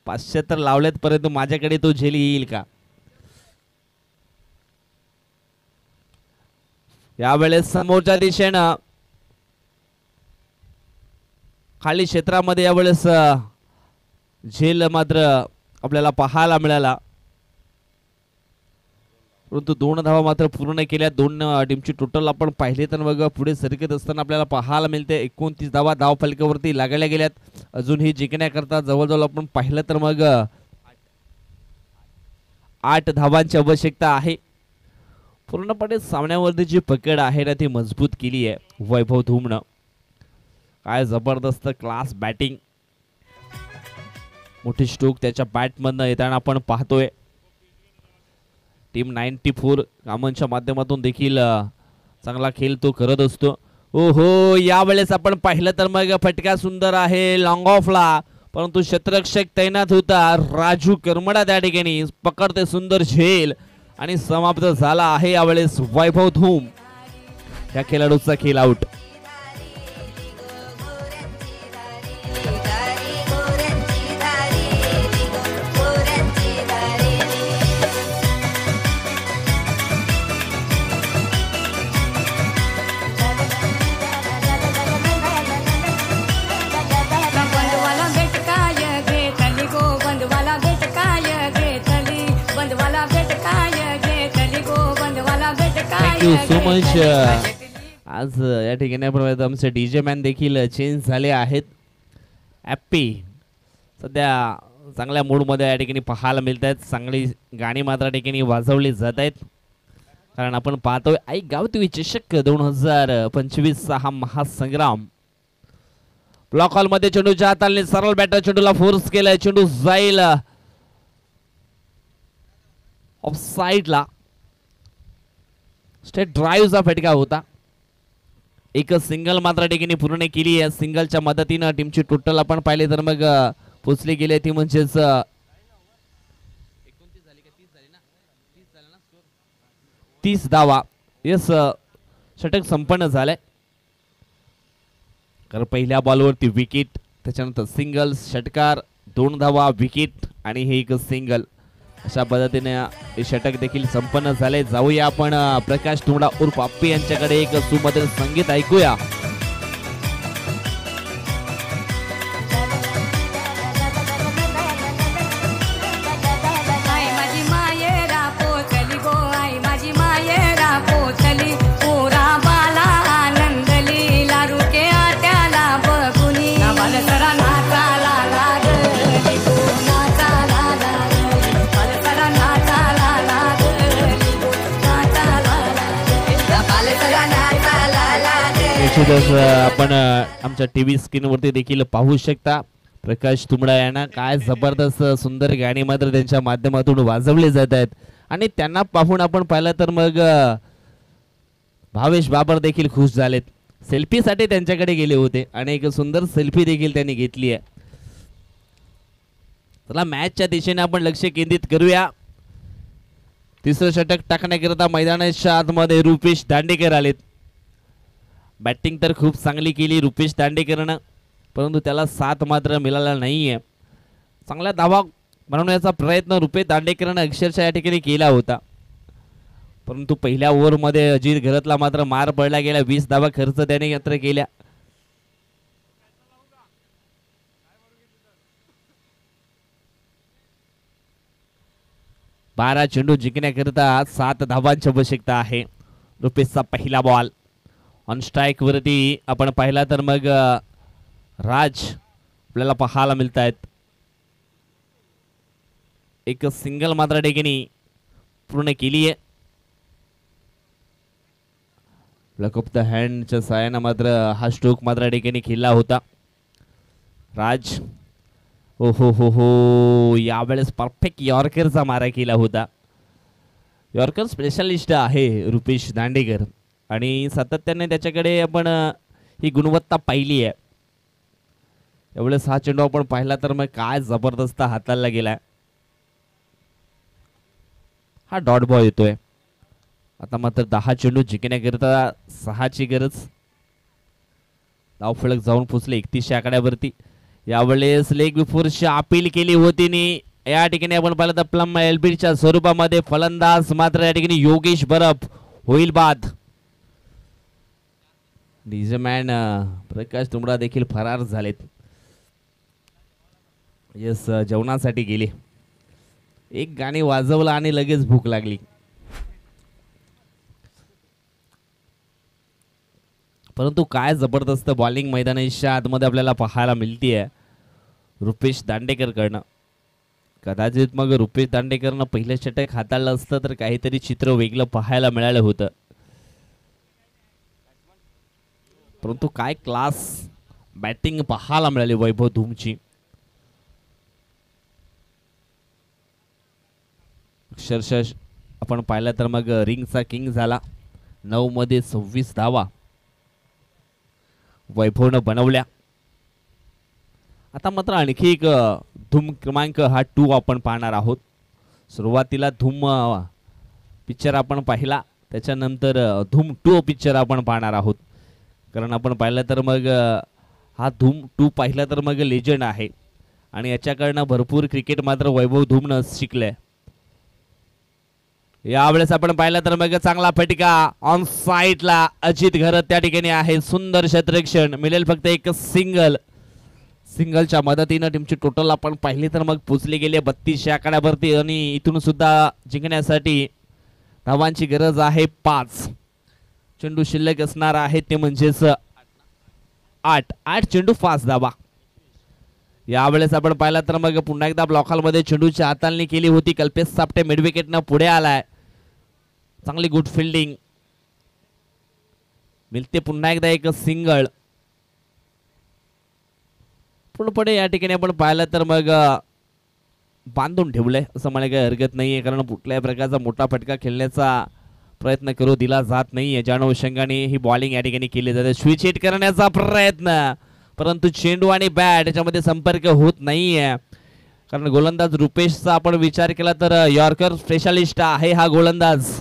500 तर लावलेत परंतु माझ्याकडे तो झेल येईल का. यावेळेस समोरच्या दिशेनं खाली क्षेत्रामध्ये यावेळेस झेल मात्र आपल्याला पाहायला मिळाला परंतु 2 धावा मात्र पूर्ण केल्या. 2 टीमची टोटल आपण पाहिले तर मग पुढे सरकत असताना आपल्याला पाहायला मिळते 29 धावा धाव फलकावरती लागल्या गेल्यात. अजूनही जिंकण्याकरता जवळजवळ आपण पाहिलं तर मग 8 धावांची आवश्यकता आहे. पूर्णपणे सामन्यावरती जी पकड आहे ना ती मजबूत केली आहे वैभव धूमनं. काय जबरदस्त क्लास बॅटिंग, मोठी स्ट्रोक त्याच्या बॅटमधनं येताना आपण पाहतोय. टीम 94 कामांच्या माध्यमातून देखील चांगला खेळ तो करत असतो. ओहो, यावेळेस आपण पाहिलं तर मग फटका सुंदर आहे लॉंग ऑफला, परंतु क्षेत्ररक्षक तैनात होता राजू करमडा त्या ठिकाणी पकडते सुंदर झेल आणि समाप्त झाला आहे यावेळेस वैभव धूम या खेळाडूचा खेळ आउट. Thank you so much. आज या ठिकाणी आपण आमचे डीजे मॅन देखील चेंज झाले आहेत. ॲप्पी सध्या चांगल्या मूडमध्ये या ठिकाणी पाहायला मिळत आहेत. चांगली गाणी मात्र या ठिकाणी वाजवली जात आहेत, कारण आपण पाहतोय आई गावती चषक 2025 हा महासंग्राम. ब्लॉक हॉलमध्ये चेंडूच्या हाताने सरळ बॅटर चेंडूला फोर्स केलाय. चेंडू जाईल ऑफ साइडला. स्टेट ड्राईव्हचा फटका होता. एक सिंगल मात्र ठिकाणी पूर्ण केली आहे. सिंगलच्या मदतीनं टीमची टोटल आपण पाहिले तर मग पोचली गेली ती म्हणजेच 30 धावा. यस, षटक संपन्न झालंय. कारण पहिल्या बॉलवरती विकेट, त्याच्यानंतर सिंगल, षटकार, 2 धावा, विकेट आणि हे एक सिंगल. अशा पद्धतीने हे षटक देखील संपन्न झाले. जाऊया आपण प्रकाश तुंबडा उर्फ अप्पी यांच्याकडे एक सुमधुर संगीत ऐकूया. आपण आमच्या टीव्ही स्क्रीनवरती देखील पाहू शकता प्रकाश तुंबडा यांना काय जबरदस्त सुंदर गाणी मात्र त्यांच्या माध्यमातून वाजवले जात आहेत. आणि त्यांना पाहून आपण पाहिलं तर मग भावेश बाबर देखील खुश झालेत. सेल्फीसाठी त्यांच्याकडे गेले होते आणि एक सुंदर सेल्फी देखील त्यांनी घेतली आहे. चला मॅचच्या दिशेने आपण लक्ष केंद्रित करूया. तिसरं षटक टाकण्याकरिता मैदानाच्या आतमध्ये रुपेश दांडेकर आलेत. बॅटिंग तर खूप चांगली केली रुपेश दांडेकरनं, परंतु त्याला साथ मात्र मिळाला नाहीये. चांगला धावा बनवण्याचा प्रयत्न रुपेश दांडेकरनं अक्षरशः या ठिकाणी केला होता, परंतु पहिल्या ओव्हरमध्ये अजित घरतला मात्र मार पडला गेला. 20 धावा खर्च त्याने मात्र केल्या. बारा चेंडू जिंकण्याकरिता 7 धावांची आवश्यकता आहे. रुपेशचा पहिला बॉल ऑन स्ट्राईक वरती आपण पाहिला तर मग राज आपल्याला पाहायला मिळत आहेत. एक सिंगल मात्र ठिकाणी पूर्ण केली आहे. लक ऑफ द हँडच्या साहाय्यानं मात्र हा स्ट्रोक मात्र ठिकाणी खेळला होता. राज ओ हो यावेळेस परफेक्ट यॉर्करचा मारा केला होता. यॉर्कर स्पेशलिस्ट आहे रुपेश दांडेकर आणि सातत्याने त्याच्याकडे आपण ही गुणवत्ता पाहिली आहे. एवढेच हा चेंडू आपण पाहिला तर मग काय जबरदस्त हाताळला गेलाय. हा डॉट बॉल येतोय. आता मात्र 10 चेंडू जिंकण्याकरिता 6ची गरज. धावफलक जाऊन पोचले 31 आकड्यावरती. यावेळेस लेग बिफोरची अपील केली होती आणि या ठिकाणी आपण पाहिलं तर प्लम एलबीच्या स्वरूपामध्ये फलंदाज मात्र या ठिकाणी योगेश बरफ होईल बाद. डीजेमॅन प्रकाश तुंबडा देखील फरार झालेत. यस, जेवणासाठी गेले. एक गाणी वाजवलं आणि लगेच भूक लागली. परंतु काय जबरदस्त बॉलिंग मैदानाच्या आतमध्ये आपल्याला पाहायला मिळतीये रुपेश दांडेकर कडनं. कदाचित मग रुपेश दांडेकरनं पहिलं षटक हाताळलं असतं तर काहीतरी चित्र वेगळं पाहायला मिळालं होतं. परंतु काय क्लास बॅटिंग पाहायला मिळाली वैभव धूमची. अक्षरशः आपण पाहिलं तर मग रिंगचा किंग झाला. 9 मध्ये 26 धावा वैभवनं बनवल्या. आता मात्र आणखी एक धूम क्रमांक हा 2 आपण पाहणार आहोत. सुरुवातीला धूम पिक्चर आपण पाहिला, त्याच्यानंतर धूम 2 पिक्चर आपण पाहणार आहोत. कारण आपण पाहिलं तर मग हा धूम 2 पाहिला तर मग लेजंड आहे आणि याच्याकडनं भरपूर क्रिकेट मात्र वैभव धूमनं शिकलंय. यावेळेस आपण पाहिलं तर मग चांगला फटका ऑन साईडला अजित घरत त्या ठिकाणी आहे. सुंदर क्षेत्ररक्षण, मिळेल फक्त एक सिंगल. सिंगलच्या मदतीनं टीमची टोटल आपण पाहिली तर मग पोचले गेले 32 आकड्यावरती आणि इथून सुद्धा जिंकण्यासाठी धावांची गरज आहे 5. चेंडू शिल्लक असणार आहे ते म्हणजेच 8 चेंडू 5 धावा. यावेळेस आपण पाहिलं तर मग पुन्हा एकदा ब्लॉकमध्ये चेंडूची हाताळणी केली होती. कल्पेश सापटे मिडविकेटनं पुढे आलाय. चांगली गुड फिल्डिंग, मिळते पुन्हा एकदा एक सिंगल. पूर्णपणे या ठिकाणी आपण पाहिलं तर मग बांधून ठेवलंय असं म्हणायला काही हरकत नाहीये, कारण कुठल्याही प्रकारचा मोठा फटका खेळण्याचा प्रयत्न करू दिला जात नाहीये. ज्या अनुषंगाने ही बॉलिंग या ठिकाणी केली जाते. स्विच हिट करण्याचा प्रयत्न, परंतु चेंडू आणि बॅट याच्यामध्ये संपर्क होत नाहीये. कारण गोलंदाज रुपेशचा आपण विचार केला तर यॉर्कर स्पेशालिस्ट आहे हा गोलंदाज.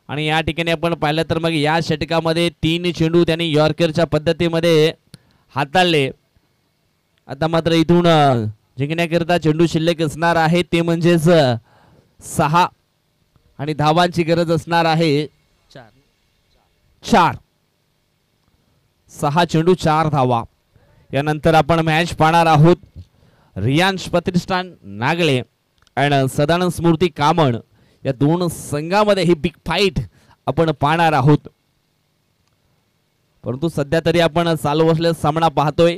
आणि या ठिकाणी आपण पाहिलं तर मग या षटकामध्ये 3 चेंडू त्यांनी यॉर्करच्या पद्धतीमध्ये हाताळले. आता मात्र इथून जिंकण्याकरिता चेंडू शिल्लक असणार आहे ते म्हणजेच 6 आणि धावांची गरज असणार आहे 4. 6 चेंडू 4 धावा. यानंतर आपण मॅच पाहणार आहोत रियांश प्रतिष्ठान नागळे आणि सदानंद स्मृती कामण या 2 संघामध्ये ही बिग फाईट आपण पाहणार आहोत. परंतु सध्या तरी आपण चालू असलेला सामना पाहतोय.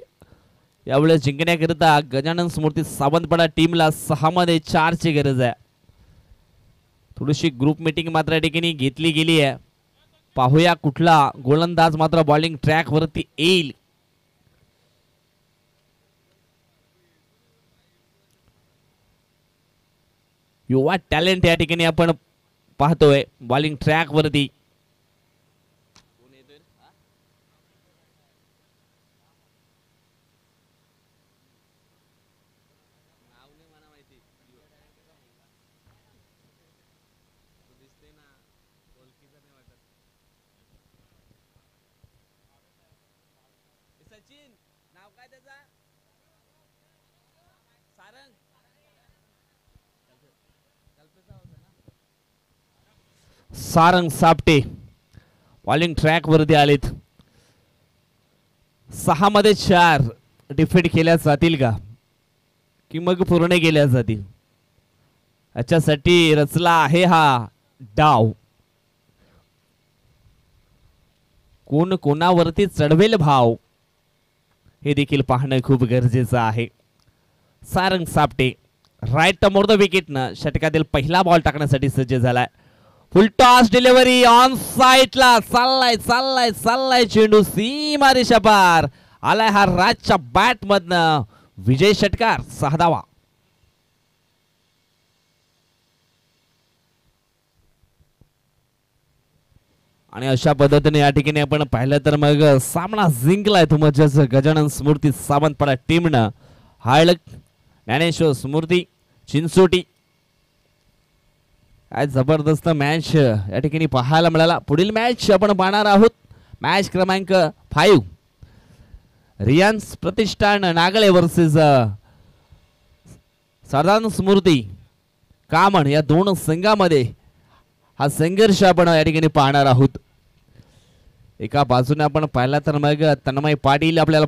यावेळेस जिंकण्याकरिता गजानन स्मृती सावंतवाडा टीमला 6 मध्ये 4 ची गरज आहे. थोडीशी ग्रुप मीटिंग मात्र या ठिकाणी घेतली गेली आहे. पाहूया कुठला गोलंदाज मात्र बॉलिंग ट्रॅक वरती येईल. युवा टॅलेंट या ठिकाणी आपण पाहतोय बॉलिंग ट्रॅक वरती. सारंग सापटे बॉलिंग ट्रॅक वरती आलेत. 6 मध्ये 4 डिफीट केल्या जातील का की मग पूर्ण केल्या जातील, याच्यासाठी रचला आहे हा डाव. कोण कोणावरती चढवेल भाव हे देखील पाहणं खूप गरजेचं आहे. सारंग सापटे राईट मोर द विकेटनं षटकातील पहिला बॉल टाकण्यासाठी सज्ज झालाय. फुल टॉस डिलिव्हरी ऑन साईडला चाललाय चेंडू सीमा रेषा पार आलाय हा राजच्या बॅट मधनं. विजय षटकार 6 धावा. आणि अशा पद्धतीने या ठिकाणी आपण पाहिलं तर मग सामना जिंकलाय तो म्हणजेच गजानन स्मृती सावंतवाडा टीमनं. हाळक ज्ञानेश्वर स्मृती चिंचोटी. काय जबरदस्त मॅच या ठिकाणी पाहायला मिळाला. पुढील मॅच आपण पाहणार आहोत मॅच क्रमांक 5 रियांश प्रतिष्ठान नागळे वर्सेस सदानंद स्मृती कामण या 2 संघामध्ये हा संघर्ष आपण या ठिकाणी पाहणार आहोत. एका बाजूने आपण पाहिला तर मग तन्मय पाटील आपल्याला